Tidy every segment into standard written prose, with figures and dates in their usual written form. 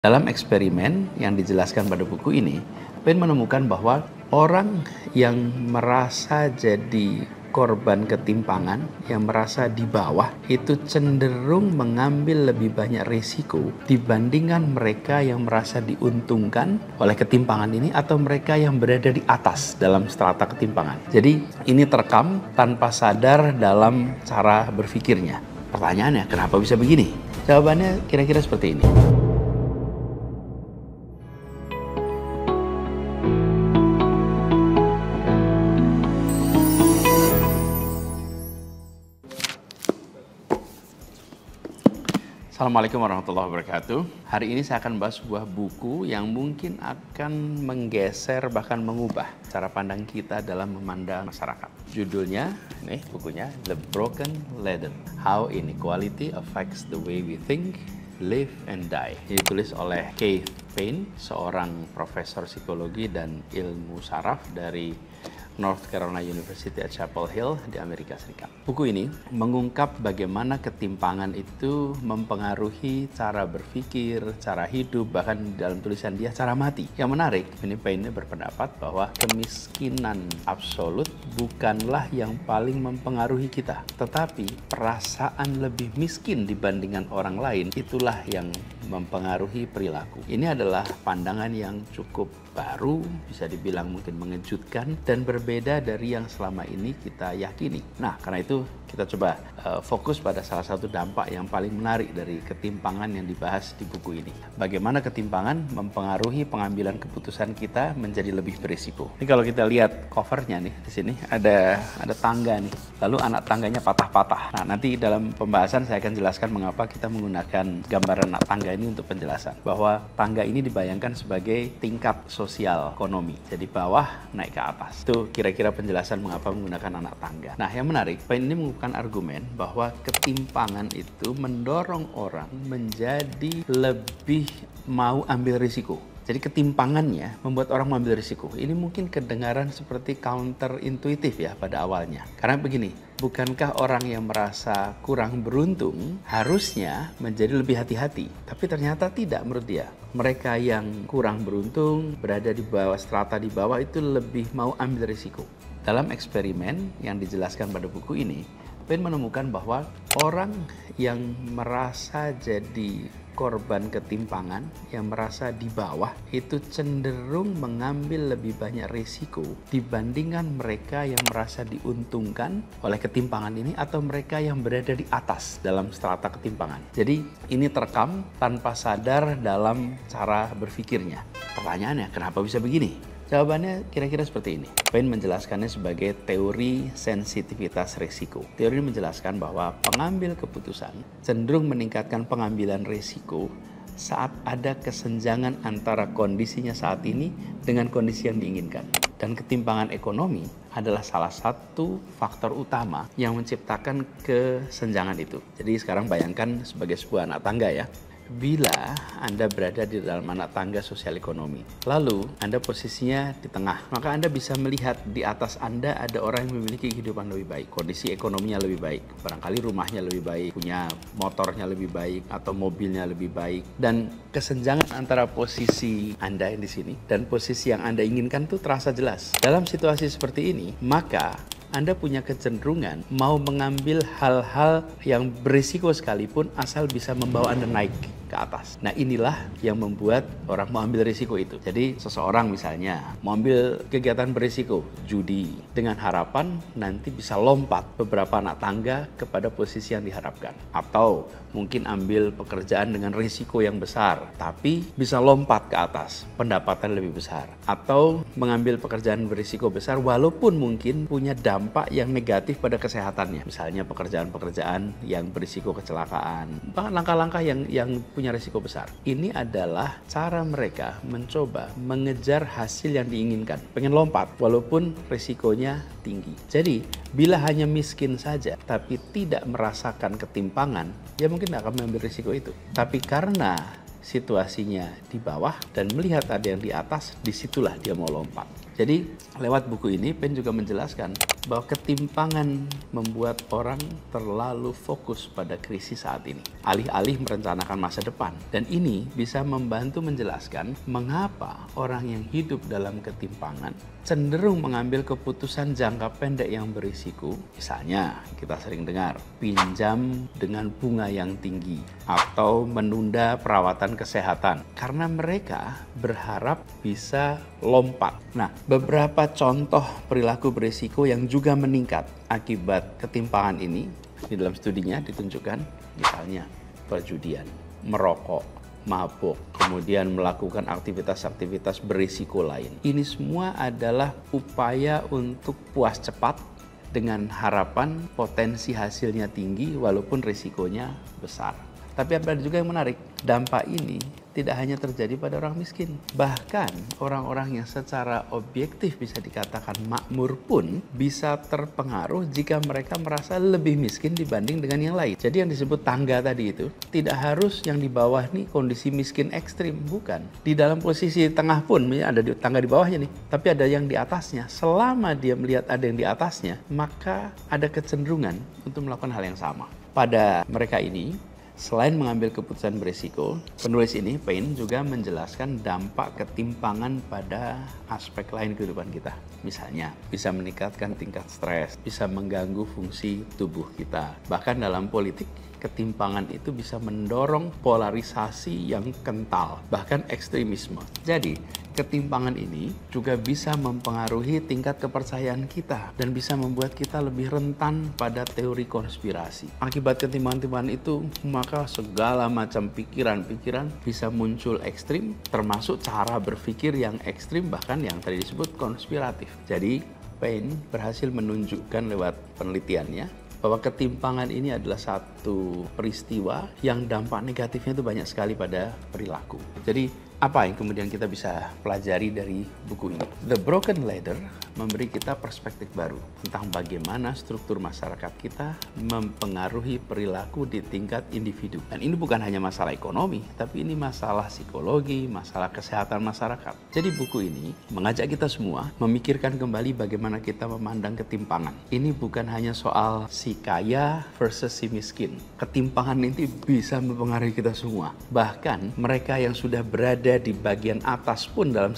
Dalam eksperimen yang dijelaskan pada buku ini, Paine menemukan bahwa orang yang merasa jadi korban ketimpangan, yang merasa di bawah, itu cenderung mengambil lebih banyak risiko dibandingkan mereka yang merasa diuntungkan oleh ketimpangan ini atau mereka yang berada di atas dalam strata ketimpangan. Jadi ini terekam tanpa sadar dalam cara berpikirnya. Pertanyaannya, kenapa bisa begini? Jawabannya kira-kira seperti ini. Assalamualaikum warahmatullahi wabarakatuh. Hari ini saya akan bahas sebuah buku yang mungkin akan menggeser bahkan mengubah cara pandang kita dalam memandang masyarakat. Judulnya, ini bukunya, The Broken Ladder: How Inequality Affects the Way We Think, Live and Die. Ditulis oleh Keith Payne, seorang profesor psikologi dan ilmu saraf dari North Carolina University at Chapel Hill di Amerika Serikat. Buku ini mengungkap bagaimana ketimpangan itu mempengaruhi cara berpikir, cara hidup, bahkan dalam tulisan dia cara mati. Yang menarik, ini Paine berpendapat bahwa kemiskinan absolut bukanlah yang paling mempengaruhi kita, tetapi perasaan lebih miskin dibandingkan orang lain itulah yang mempengaruhi perilaku. Ini adalah pandangan yang cukup baru, bisa dibilang mungkin mengejutkan dan berbeda dari yang selama ini kita yakini. Nah, karena itu kita coba fokus pada salah satu dampak yang paling menarik dari ketimpangan yang dibahas di buku ini. Bagaimana ketimpangan mempengaruhi pengambilan keputusan kita menjadi lebih berisiko. Ini kalau kita lihat covernya nih, di sini ada tangga nih. Lalu anak tangganya patah-patah. Nah, nanti dalam pembahasan saya akan jelaskan mengapa kita menggunakan gambar anak tangga ini untuk penjelasan. Bahwa tangga ini dibayangkan sebagai tingkat sosial ekonomi. Jadi bawah naik ke atas. Itu kira-kira penjelasan mengapa menggunakan anak tangga. Nah, yang menarik, Paine ini menggunakan argumen bahwa ketimpangan itu mendorong orang menjadi lebih mau ambil risiko. Jadi ketimpangannya membuat orang mengambil risiko. Ini mungkin kedengaran seperti counterintuitif ya pada awalnya. Karena begini, bukankah orang yang merasa kurang beruntung harusnya menjadi lebih hati-hati? Tapi ternyata tidak menurut dia. Mereka yang kurang beruntung, berada di bawah, strata di bawah itu lebih mau ambil risiko. Dalam eksperimen yang dijelaskan pada buku ini, Paine menemukan bahwa orang yang merasa jadi korban ketimpangan, yang merasa di bawah, itu cenderung mengambil lebih banyak risiko dibandingkan mereka yang merasa diuntungkan oleh ketimpangan ini atau mereka yang berada di atas dalam strata ketimpangan. Jadi ini terekam tanpa sadar dalam cara berpikirnya. Pertanyaannya, kenapa bisa begini? Jawabannya kira-kira seperti ini. Paine menjelaskannya sebagai teori sensitivitas risiko. Teori ini menjelaskan bahwa pengambil keputusan cenderung meningkatkan pengambilan risiko saat ada kesenjangan antara kondisinya saat ini dengan kondisi yang diinginkan. Dan ketimpangan ekonomi adalah salah satu faktor utama yang menciptakan kesenjangan itu. Jadi sekarang bayangkan sebagai sebuah anak tangga ya. Bila Anda berada di dalam anak tangga sosial ekonomi, lalu Anda posisinya di tengah, maka Anda bisa melihat di atas Anda ada orang yang memiliki kehidupan lebih baik, kondisi ekonominya lebih baik, barangkali rumahnya lebih baik, punya motornya lebih baik, atau mobilnya lebih baik. Dan kesenjangan antara posisi Anda yang di sini dan posisi yang Anda inginkan itu terasa jelas. Dalam situasi seperti ini, maka Anda punya kecenderungan mau mengambil hal-hal yang berisiko sekalipun asal bisa membawa Anda naik ke atas. Nah, inilah yang membuat orang mau ambil risiko itu. Jadi seseorang misalnya mau ambil kegiatan berisiko, judi, dengan harapan nanti bisa lompat beberapa anak tangga kepada posisi yang diharapkan. Atau mungkin ambil pekerjaan dengan risiko yang besar, tapi bisa lompat ke atas, pendapatan lebih besar. Atau mengambil pekerjaan berisiko besar walaupun mungkin punya dampak yang negatif pada kesehatannya. Misalnya pekerjaan-pekerjaan yang berisiko kecelakaan, bahkan langkah-langkah yang punya risiko besar. Ini adalah cara mereka mencoba mengejar hasil yang diinginkan. Pengen lompat walaupun risikonya tinggi. Jadi bila hanya miskin saja tapi tidak merasakan ketimpangan, ya mungkin tidak akan mengambil risiko itu. Tapi karena situasinya di bawah dan melihat ada yang di atas, disitulah dia mau lompat. Jadi lewat buku ini Payne juga menjelaskan bahwa ketimpangan membuat orang terlalu fokus pada krisis saat ini, alih-alih merencanakan masa depan. Dan ini bisa membantu menjelaskan mengapa orang yang hidup dalam ketimpangan cenderung mengambil keputusan jangka pendek yang berisiko. Misalnya, kita sering dengar pinjam dengan bunga yang tinggi atau menunda perawatan kesehatan karena mereka berharap bisa lompat. Nah, beberapa contoh perilaku berisiko yang juga meningkat akibat ketimpangan ini di dalam studinya ditunjukkan, misalnya perjudian, merokok, mabuk, kemudian melakukan aktivitas-aktivitas berisiko lain. Ini semua adalah upaya untuk puas cepat dengan harapan potensi hasilnya tinggi walaupun risikonya besar. Tapi ada juga yang menarik, dampak ini tidak hanya terjadi pada orang miskin. Bahkan orang-orang yang secara objektif bisa dikatakan makmur pun bisa terpengaruh jika mereka merasa lebih miskin dibanding dengan yang lain. Jadi yang disebut tangga tadi itu tidak harus yang di bawah nih kondisi miskin ekstrim, bukan. Di dalam posisi tengah pun, ada di tangga di bawahnya nih, tapi ada yang di atasnya. Selama dia melihat ada yang di atasnya, maka ada kecenderungan untuk melakukan hal yang sama. Pada mereka ini, selain mengambil keputusan berisiko, penulis ini, Payne, juga menjelaskan dampak ketimpangan pada aspek lain kehidupan kita. Misalnya, bisa meningkatkan tingkat stres, bisa mengganggu fungsi tubuh kita. Bahkan dalam politik, ketimpangan itu bisa mendorong polarisasi yang kental, bahkan ekstremisme. Jadi, ketimpangan ini juga bisa mempengaruhi tingkat kepercayaan kita dan bisa membuat kita lebih rentan pada teori konspirasi. Akibat ketimpangan-ketimpangan itu, maka segala macam pikiran-pikiran bisa muncul ekstrim, termasuk cara berpikir yang ekstrim, bahkan yang tadi disebut konspiratif. Jadi, Payne berhasil menunjukkan lewat penelitiannya bahwa ketimpangan ini adalah satu peristiwa yang dampak negatifnya itu banyak sekali pada perilaku. Jadi, apa yang kemudian kita bisa pelajari dari buku ini? The Broken Ladder memberi kita perspektif baru tentang bagaimana struktur masyarakat kita mempengaruhi perilaku di tingkat individu. Dan ini bukan hanya masalah ekonomi, tapi ini masalah psikologi, masalah kesehatan masyarakat. Jadi buku ini mengajak kita semua memikirkan kembali bagaimana kita memandang ketimpangan. Ini bukan hanya soal si kaya versus si miskin. Ketimpangan ini bisa mempengaruhi kita semua. Bahkan mereka yang sudah berada di bagian atas pun dalam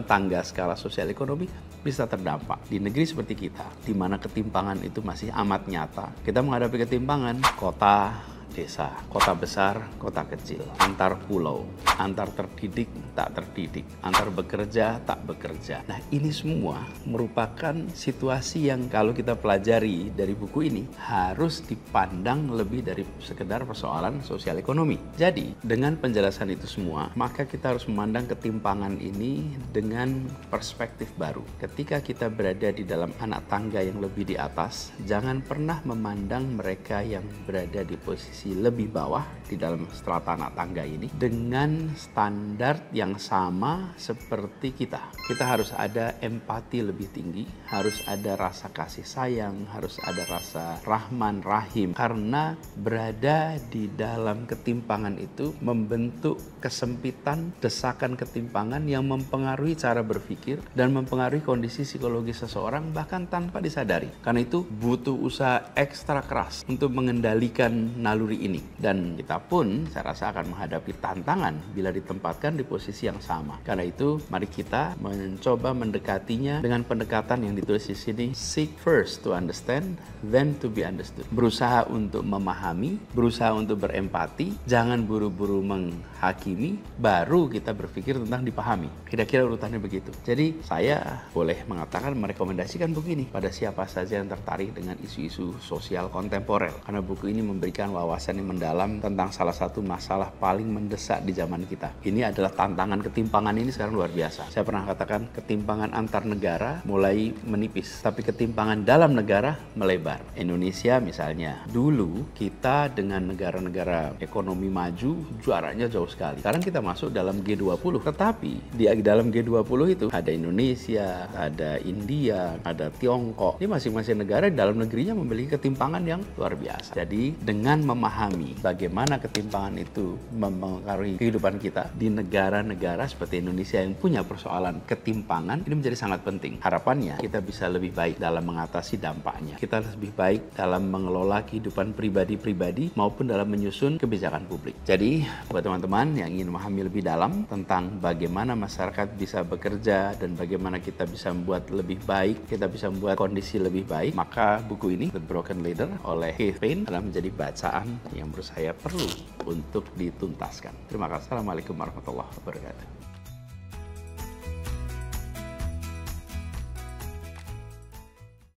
tangga skala sosial ekonomi bisa terdampak. Di negeri seperti kita, di mana ketimpangan itu masih amat nyata, kita menghadapi ketimpangan kota, desa, kota besar, kota kecil, antar pulau, antar terdidik, tak terdidik, antar bekerja, tak bekerja. Nah, ini semua merupakan situasi yang kalau kita pelajari dari buku ini harus dipandang lebih dari sekedar persoalan sosial ekonomi. Jadi, dengan penjelasan itu semua, maka kita harus memandang ketimpangan ini dengan perspektif baru. Ketika kita berada di dalam anak tangga yang lebih di atas, jangan pernah memandang mereka yang berada di posisi lebih bawah di dalam strata anak tangga ini dengan standar yang sama seperti kita. Kita harus ada empati lebih tinggi, harus ada rasa kasih sayang, harus ada rasa rahman rahim, karena berada di dalam ketimpangan itu membentuk kesempitan, desakan ketimpangan yang mempengaruhi cara berpikir dan mempengaruhi kondisi psikologi seseorang bahkan tanpa disadari. Karena itu butuh usaha ekstra keras untuk mengendalikan naluri ini, dan kita pun saya rasa akan menghadapi tantangan bila ditempatkan di posisi yang sama. Karena itu mari kita mencoba mendekatinya dengan pendekatan yang ditulis di sini, seek first to understand, then to be understood. Berusaha untuk memahami, berusaha untuk berempati, jangan buru-buru menghakimi, baru kita berpikir tentang dipahami. Kira-kira urutannya begitu. Jadi saya boleh mengatakan merekomendasikan buku ini pada siapa saja yang tertarik dengan isu-isu sosial kontemporer, karena buku ini memberikan wawasan yang mendalam tentang salah satu masalah paling mendesak di zaman kita. Ini adalah tantangan ketimpangan ini sekarang luar biasa. Saya pernah katakan ketimpangan antar negara mulai menipis, tapi ketimpangan dalam negara melebar. Indonesia misalnya, dulu kita dengan negara-negara ekonomi maju juaranya jauh sekali. Sekarang kita masuk dalam G20, tetapi di dalam G20 itu ada Indonesia, ada India, ada Tiongkok. Ini masing-masing negara di dalam negerinya memiliki ketimpangan yang luar biasa. Jadi dengan memahami memahami bagaimana ketimpangan itu mempengaruhi kehidupan kita di negara-negara seperti Indonesia yang punya persoalan ketimpangan, ini menjadi sangat penting. Harapannya kita bisa lebih baik dalam mengatasi dampaknya. Kita lebih baik dalam mengelola kehidupan pribadi-pribadi maupun dalam menyusun kebijakan publik. Jadi, buat teman-teman yang ingin memahami lebih dalam tentang bagaimana masyarakat bisa bekerja dan bagaimana kita bisa membuat lebih baik, kita bisa membuat kondisi lebih baik, maka buku ini, The Broken Leader oleh Keith Payne, adalah menjadi bacaan yang menurut saya perlu untuk dituntaskan. Terima kasih. Assalamualaikum warahmatullahi wabarakatuh.